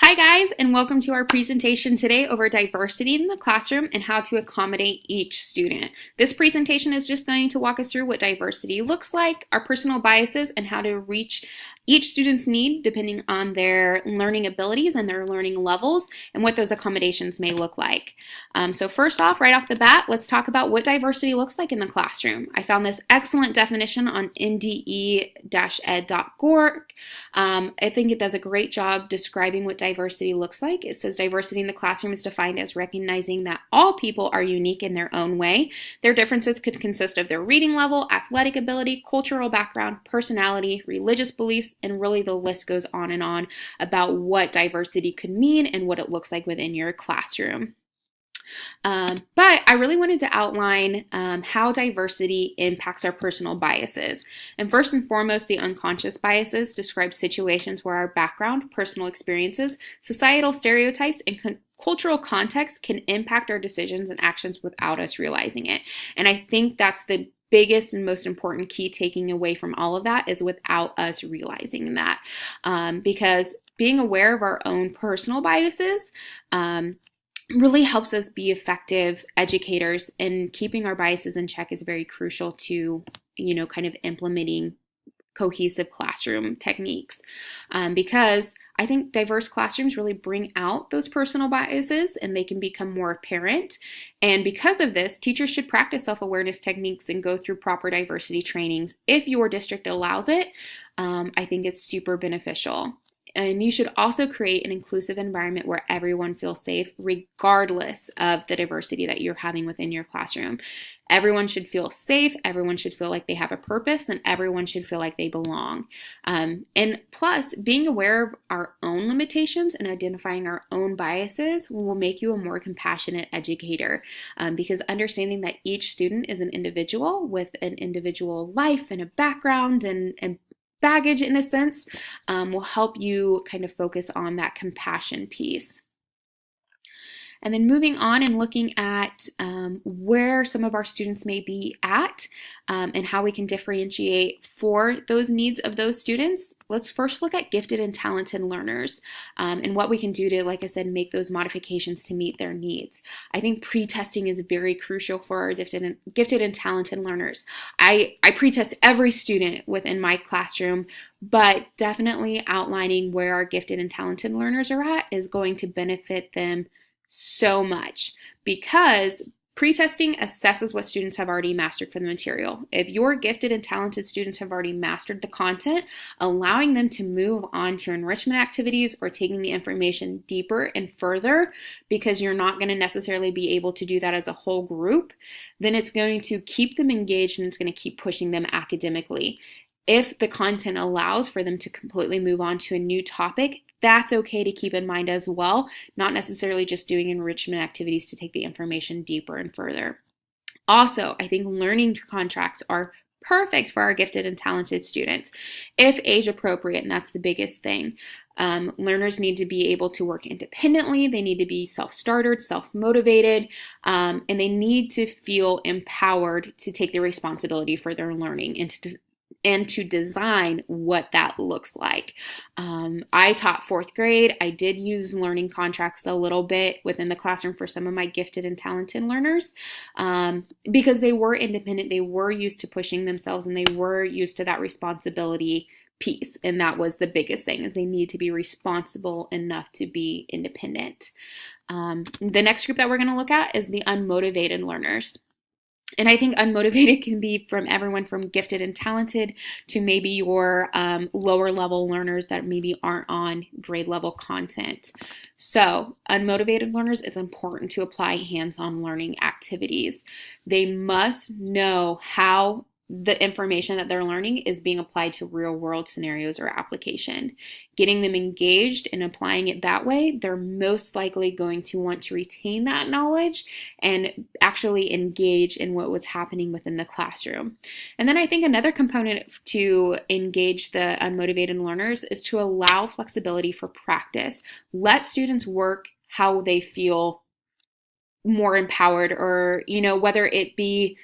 Hi guys, and welcome to our presentation today over diversity in the classroom and how to accommodate each student. This presentation is just going to walk us through what diversity looks like, our personal biases, and how to reach each student's need depending on their learning abilities and their learning levels and what those accommodations may look like. So first off, right off the bat, let's talk about what diversity looks like in the classroom. I found this excellent definition on nde-ed.org. I think it does a great job describing what diversity looks like. It says diversity in the classroom is defined as recognizing that all people are unique in their own way. Their differences could consist of their reading level, athletic ability, cultural background, personality, religious beliefs, and really the list goes on about what diversity could mean and what it looks like within your classroom. But I really wanted to outline how diversity impacts our personal biases. And first and foremost, the unconscious biases describe situations where our background, personal experiences, societal stereotypes, and cultural context can impact our decisions and actions without us realizing it. And I think that's the biggest and most important key taking away from all of that is without us realizing that. Because being aware of our own personal biases really helps us be effective educators, and keeping our biases in check is very crucial to, kind of implementing cohesive classroom techniques, because I think diverse classrooms really bring out those personal biases and they can become more apparent. And because of this, teachers should practice self-awareness techniques and go through proper diversity trainings. If your district allows it, I think it's super beneficial. And you should also create an inclusive environment where everyone feels safe, regardless of the diversity that you're having within your classroom. Everyone should feel safe, everyone should feel like they have a purpose, and everyone should feel like they belong. And plus, being aware of our own limitations and identifying our own biases will make you a more compassionate educator, because understanding that each student is an individual with an individual life and a background and baggage in a sense, will help you kind of focus on that compassion piece. And then moving on and looking at where some of our students may be at, and how we can differentiate for those needs of those students. Let's first look at gifted and talented learners, and what we can do to, like I said, make those modifications to meet their needs. I think pre-testing is very crucial for our gifted and talented learners. I pre-test every student within my classroom, but definitely outlining where our gifted and talented learners are at is going to benefit them so much, because pre-testing assesses what students have already mastered from the material. If your gifted and talented students have already mastered the content, allowing them to move on to enrichment activities or taking the information deeper and further, because you're not going to necessarily be able to do that as a whole group, then it's going to keep them engaged and it's going to keep pushing them academically. If the content allows for them to completely move on to a new topic, that's okay to keep in mind as well, not necessarily just doing enrichment activities to take the information deeper and further. Also, I think learning contracts are perfect for our gifted and talented students, if age appropriate, and that's the biggest thing. Learners need to be able to work independently, they need to be self-startered, self-motivated, and they need to feel empowered to take the responsibility for their learning and to design what that looks like. I taught fourth grade. I did use learning contracts a little bit within the classroom for some of my gifted and talented learners, because they were independent, they were used to pushing themselves, and they were used to that responsibility piece. And that was the biggest thing, is they need to be responsible enough to be independent. The next group that we're going to look at is the unmotivated learners. And I think unmotivated can be from everyone from gifted and talented to maybe your lower level learners that maybe aren't on grade level content. So unmotivated learners, it's important to apply hands-on learning activities. They must know how the information that they're learning is being applied to real world scenarios or application. Getting them engaged and applying it that way, they're most likely going to want to retain that knowledge and actually engage in what was happening within the classroom. And then I think another component to engage the unmotivated learners is to allow flexibility for practice. Let students work how they feel more empowered, or, whether it be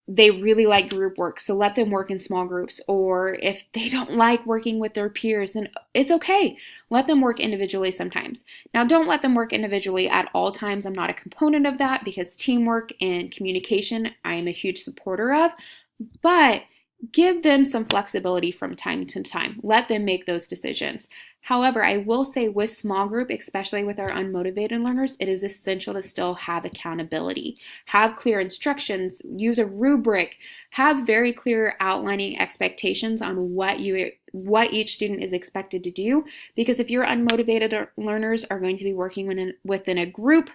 they really like group work, so let them work in small groups. Or if they don't like working with their peers, then it's okay. Let them work individually sometimes. Now, don't let them work individually at all times. I'm not a component of that, because teamwork and communication I am a huge supporter of. But give them some flexibility from time to time. Let them make those decisions. However, I will say with small group, especially with our unmotivated learners, it is essential to still have accountability. Have clear instructions, use a rubric, have very clear outlining expectations on what each student is expected to do. Because if your unmotivated learners are going to be working within a group,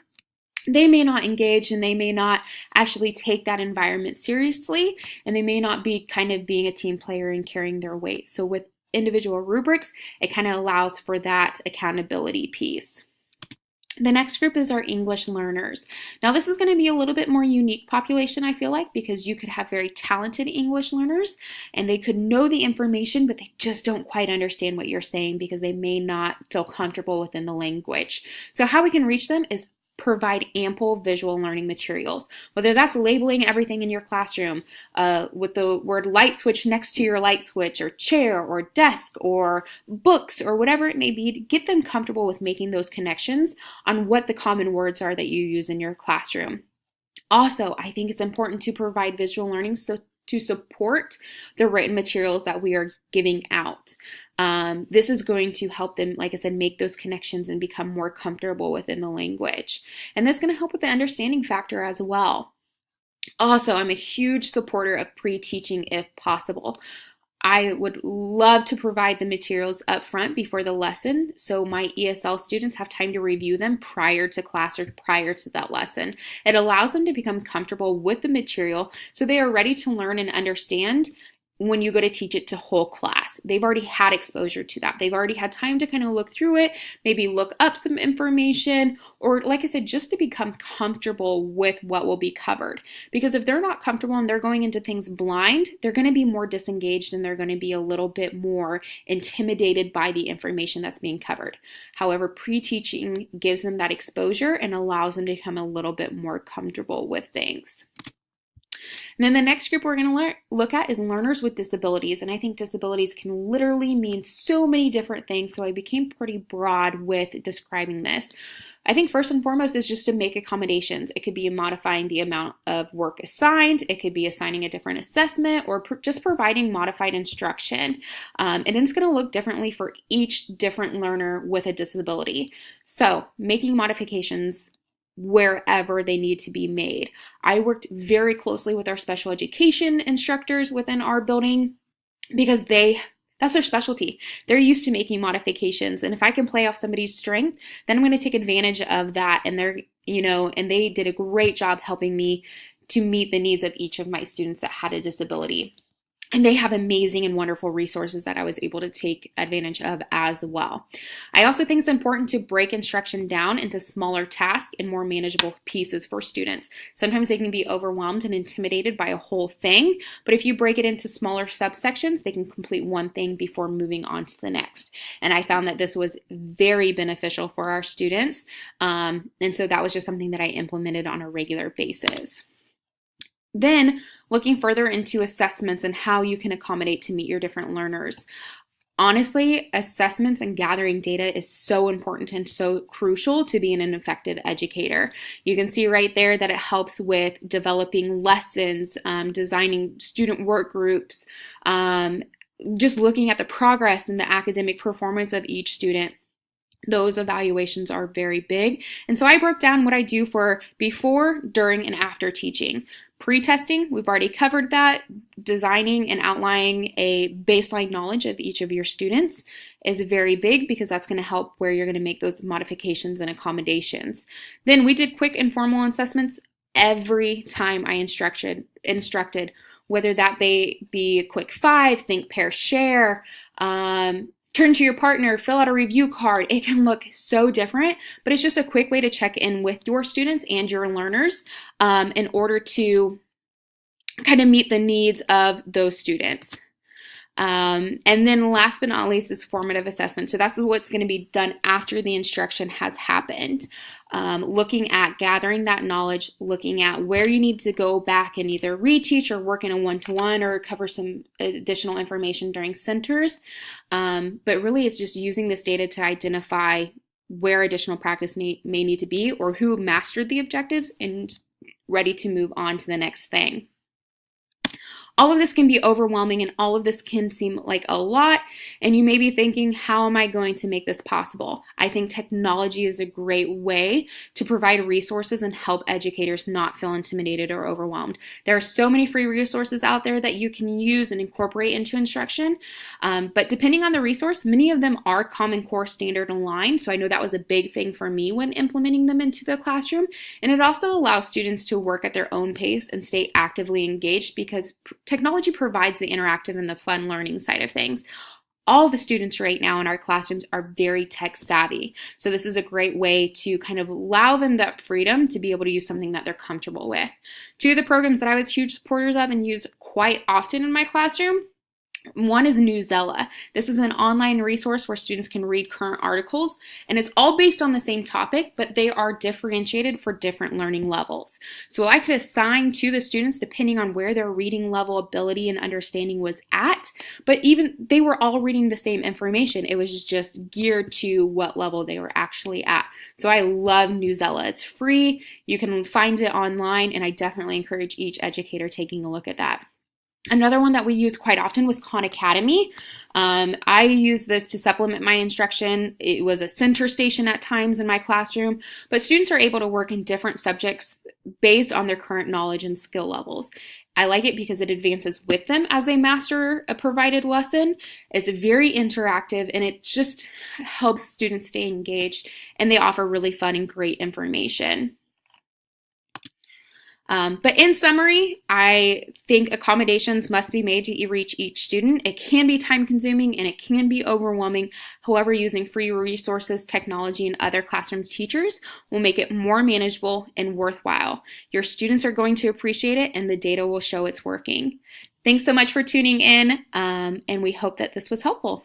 they may not engage, and they may not actually take that environment seriously, and they may not be kind of being a team player and carrying their weight. So with individual rubrics, it kind of allows for that accountability piece. The next group is our English learners. Now, this is going to be a little bit more unique population, I feel like, because you could have very talented English learners and they could know the information, but they just don't quite understand what you're saying because they may not feel comfortable within the language. So how we can reach them is provide ample visual learning materials, whether that's labeling everything in your classroom with the word light switch next to your light switch, or chair, or desk, or books, or whatever it may be, to get them comfortable with making those connections on what the common words are that you use in your classroom. Also, I think it's important to provide visual learning to support the written materials that we are giving out. This is going to help them, like I said, make those connections and become more comfortable within the language. And that's going to help with the understanding factor as well. Also, I'm a huge supporter of pre-teaching if possible. I would love to provide the materials up front before the lesson, so my ESL students have time to review them prior to class or prior to that lesson. It allows them to become comfortable with the material so they are ready to learn and understand when you go to teach it to whole class. They've already had exposure to that. They've already had time to kind of look through it, maybe look up some information, or like I said, just to become comfortable with what will be covered. Because if they're not comfortable and they're going into things blind, they're going to be more disengaged and they're going to be a little bit more intimidated by the information that's being covered. However, pre-teaching gives them that exposure and allows them to become a little bit more comfortable with things. And then the next group we're going to look at is learners with disabilities. And I think disabilities can literally mean so many different things, so I became pretty broad with describing this. I think first and foremost is just to make accommodations. It could be modifying the amount of work assigned. It could be assigning a different assessment, or just providing modified instruction. And it's going to look differently for each different learner with a disability. So making modifications wherever they need to be made. I worked very closely with our special education instructors within our building because that's their specialty. They're used to making modifications. And if I can play off somebody's strength, then I'm going to take advantage of that. And they did a great job helping me to meet the needs of each of my students that had a disability. And they have amazing and wonderful resources that I was able to take advantage of as well. I also think it's important to break instruction down into smaller tasks and more manageable pieces for students. Sometimes they can be overwhelmed and intimidated by a whole thing, but if you break it into smaller subsections, they can complete one thing before moving on to the next. And I found that this was very beneficial for our students. And so that was just something that I implemented on a regular basis. Then looking further into assessments and how you can accommodate to meet your different learners. Honestly, assessments and gathering data is so important and so crucial to being an effective educator. You can see right there that it helps with developing lessons, designing student work groups, just looking at the progress and the academic performance of each student. Those evaluations are very big. And so I broke down what I do for before, during, and after teaching. Pre-testing, we've already covered that. Designing and outlining a baseline knowledge of each of your students is very big because that's going to help where you're going to make those modifications and accommodations. Then we did quick informal assessments every time I instructed, whether that be a quick 5, think, pair, share, turn to your partner, fill out a review card. It can look so different, but it's just a quick way to check in with your students and your learners in order to kind of meet the needs of those students. And then last but not least is formative assessment. So that's what's going to be done after the instruction has happened. Looking at gathering that knowledge, looking at where you need to go back and either reteach or work in a one-to-one or cover some additional information during centers. But really it's just using this data to identify where additional practice may need to be or who mastered the objectives and ready to move on to the next thing. All of this can be overwhelming and all of this can seem like a lot, and you may be thinking, how am I going to make this possible? I think technology is a great way to provide resources and help educators not feel intimidated or overwhelmed. There are so many free resources out there that you can use and incorporate into instruction, but depending on the resource, many of them are Common Core standard aligned, so I know that was a big thing for me when implementing them into the classroom, and it also allows students to work at their own pace and stay actively engaged because technology provides the interactive and the fun learning side of things. All the students right now in our classrooms are very tech savvy. So this is a great way to kind of allow them that freedom to be able to use something that they're comfortable with. Two of the programs that I was huge supporters of and use quite often in my classroom, one is Newsela. This is an online resource where students can read current articles, and it's all based on the same topic, but they are differentiated for different learning levels. So I could assign to the students depending on where their reading level, ability, and understanding was at, but even they were all reading the same information. It was just geared to what level they were actually at. So I love Newsela. It's free. You can find it online, and I definitely encourage each educator taking a look at that. Another one that we used quite often was Khan Academy. I use this to supplement my instruction. It was a center station at times in my classroom, but students are able to work in different subjects based on their current knowledge and skill levels. I like it because it advances with them as they master a provided lesson. It's very interactive and it just helps students stay engaged, and they offer really fun and great information. But in summary, I think accommodations must be made to reach each student. It can be time consuming and it can be overwhelming. However, using free resources, technology, and other classroom teachers will make it more manageable and worthwhile. Your students are going to appreciate it and the data will show it's working. Thanks so much for tuning in, and we hope that this was helpful.